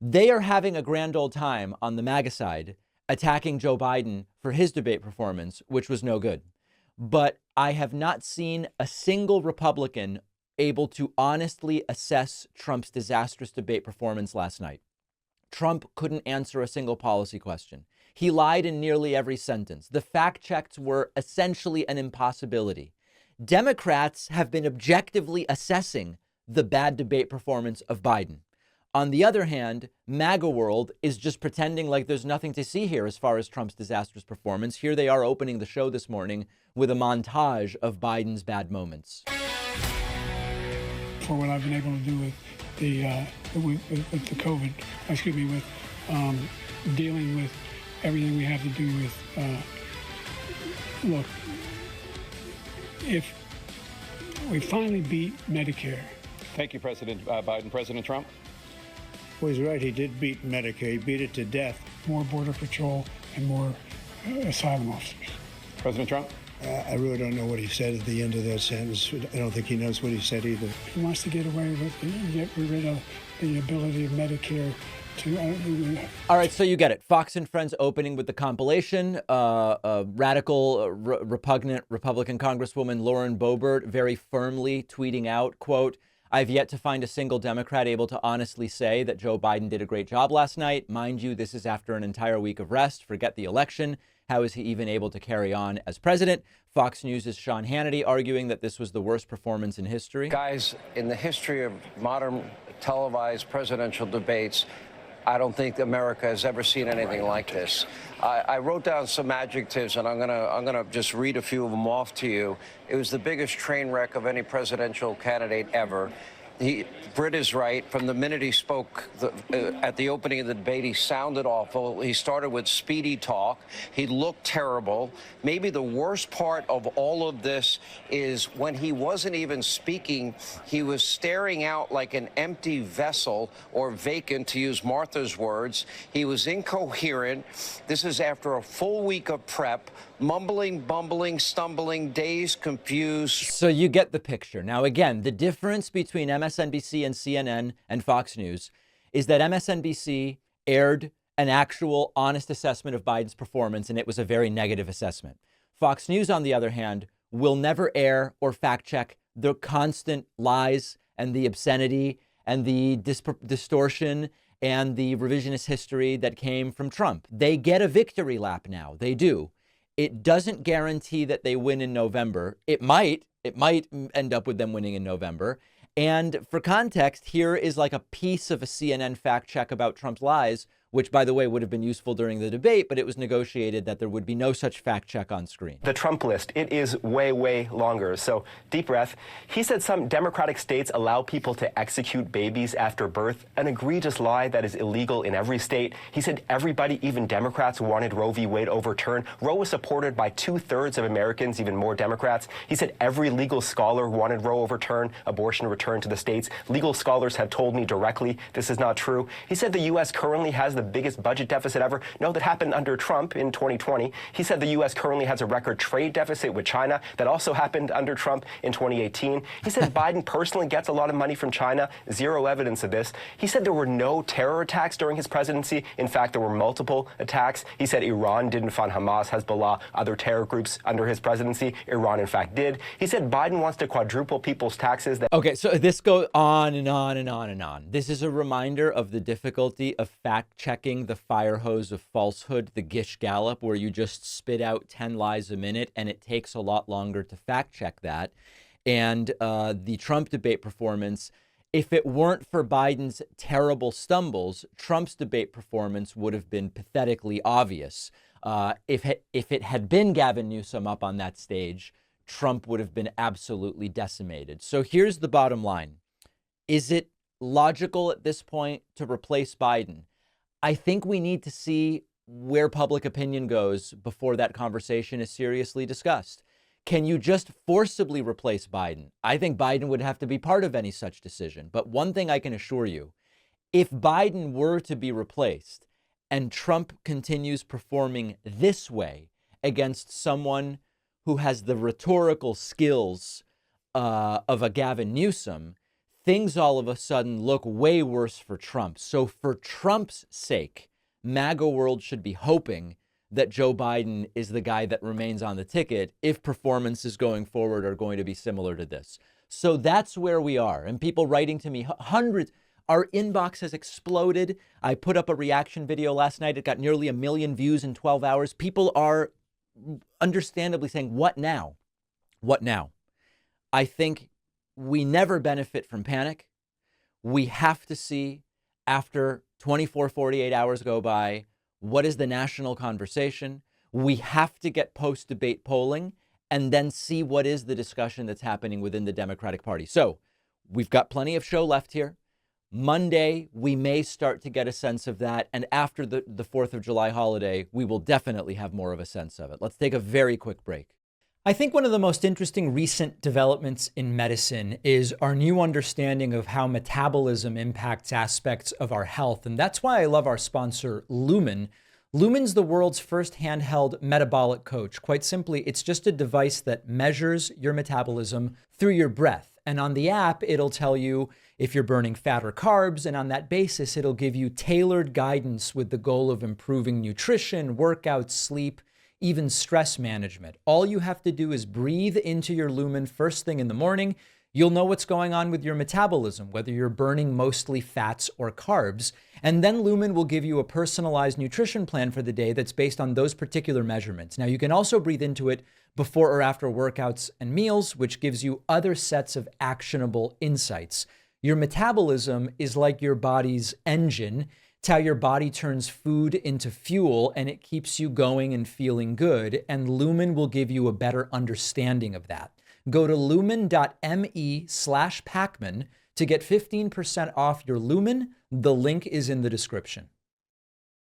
They are having a grand old time on the MAGA side attacking Joe Biden for his debate performance, which was no good. But I have not seen a single Republican able to honestly assess Trump's disastrous debate performance last night. Trump couldn't answer a single policy question. He lied in nearly every sentence. The fact checks were essentially an impossibility. Democrats have been objectively assessing the bad debate performance of Biden. On the other hand, MAGA-world is just pretending like there's nothing to see here as far as Trump's disastrous performance. Here they are opening the show this morning with a montage of Biden's bad moments. For what I've been able to do with the COVID, with dealing with everything we have to do with, look, if we finally beat Medicare. Thank you, President Biden. President Trump? Well, he's right. He did beat Medicare. He beat it to death. More Border Patrol and more asylum officers. President Trump? I really don't know what he said at the end of that sentence. I don't think he knows what he said either. He wants to get away with it, get rid of the ability of Medicare to... All right, so you get it. Fox and Friends opening with the compilation. Radical, repugnant Republican Congresswoman Lauren Boebert very firmly tweeting out, quote, "I've yet to find a single Democrat able to honestly say that Joe Biden did a great job last night. Mind you, this is after an entire week of rest. Forget the election. How is he even able to carry on as president?" Fox News' Sean Hannity arguing that this was the worst performance in history. Guys, in the history of modern televised presidential debates, I don't think America has ever seen anything like this. I wrote down some adjectives, and I'm gonna just read a few of them off to you. It was the biggest train wreck of any presidential candidate ever. Britt is right. From the minute he spoke at the opening of the debate, he sounded awful. He started with speedy talk. He looked terrible. Maybe the worst part of all of this is when he wasn't even speaking, he was staring out like an empty vessel, or vacant, to use Martha's words. He was incoherent. This is after a full week of prep. Mumbling, bumbling, stumbling, dazed, confused. So you get the picture. Now, again, the difference between MSNBC and CNN and Fox News is that MSNBC aired an actual honest assessment of Biden's performance, and it was a very negative assessment. Fox News, on the other hand, will never air or fact check the constant lies and the obscenity and the distortion and the revisionist history that came from Trump. They get a victory lap now. They do. It doesn't guarantee that they win in November. It might end up with them winning in November. And for context, here is like a piece of a CNN fact check about Trump's lies, which, by the way, would have been useful during the debate, but it was negotiated that there would be no such fact check on screen. The Trump list, it is way, way longer. So deep breath. He said some Democratic states allow people to execute babies after birth, an egregious lie that is illegal in every state. He said everybody, even Democrats, wanted Roe v. Wade overturned. Roe was supported by 2/3 of Americans, even more Democrats. He said every legal scholar wanted Roe overturned, abortion returned to the states. Legal scholars have told me directly this is not true. He said the U.S. currently has the biggest budget deficit ever. No, that happened under Trump in 2020. He said the U.S. currently has a record trade deficit with China. That also happened under Trump in 2018. He said Biden personally gets a lot of money from China. Zero evidence of this. He said there were no terror attacks during his presidency. In fact, there were multiple attacks. He said Iran didn't fund Hamas, Hezbollah, other terror groups under his presidency. Iran, in fact, did. He said Biden wants to quadruple people's taxes. Okay, so this goes on and on and on and on. This is a reminder of the difficulty of fact-checking the fire hose of falsehood, the Gish Gallop, where you just spit out 10 lies a minute, and it takes a lot longer to fact-check that. And the Trump debate performance, if it weren't for Biden's terrible stumbles, Trump's debate performance would have been pathetically obvious. If it had been Gavin Newsom up on that stage, Trump would have been absolutely decimated. So here's the bottom line. Is it logical at this point to replace Biden? I think we need to see where public opinion goes before that conversation is seriously discussed. Can you just forcibly replace Biden? I think Biden would have to be part of any such decision. But one thing I can assure you, if Biden were to be replaced and Trump continues performing this way against someone who has the rhetorical skills of a Gavin Newsom, things all of a sudden look way worse for Trump. So for Trump's sake, MAGA world should be hoping that Joe Biden is the guy that remains on the ticket if performances going forward are going to be similar to this. So that's where we are. And people writing to me, hundreds, our inbox has exploded. I put up a reaction video last night. It got nearly 1 million views in 12 hours. People are understandably saying, what now? What now? I think we never benefit from panic. We have to see, after 24, 48 hours go by, what is the national conversation? We have to get post-debate polling and then see what is the discussion that's happening within the Democratic Party. So we've got plenty of show left here. Monday, we may start to get a sense of that. And after the 4th of July holiday, we will definitely have more of a sense of it. Let's take a very quick break. I think one of the most interesting recent developments in medicine is our new understanding of how metabolism impacts aspects of our health. And that's why I love our sponsor, Lumen. Lumen's the world's first handheld metabolic coach. Quite simply, it's just a device that measures your metabolism through your breath. And on the app, it'll tell you if you're burning fat or carbs. And on that basis, it'll give you tailored guidance with the goal of improving nutrition, workouts, sleep, even stress management. All you have to do is breathe into your Lumen first thing in the morning. You'll know what's going on with your metabolism, whether you're burning mostly fats or carbs. And then Lumen will give you a personalized nutrition plan for the day that's based on those particular measurements. Now, you can also breathe into it before or after workouts and meals, which gives you other sets of actionable insights. Your metabolism is like your body's engine. It's how your body turns food into fuel, and it keeps you going and feeling good. And Lumen will give you a better understanding of that. Go to lumen.me/Pacman to get 15% off your Lumen. The link is in the description.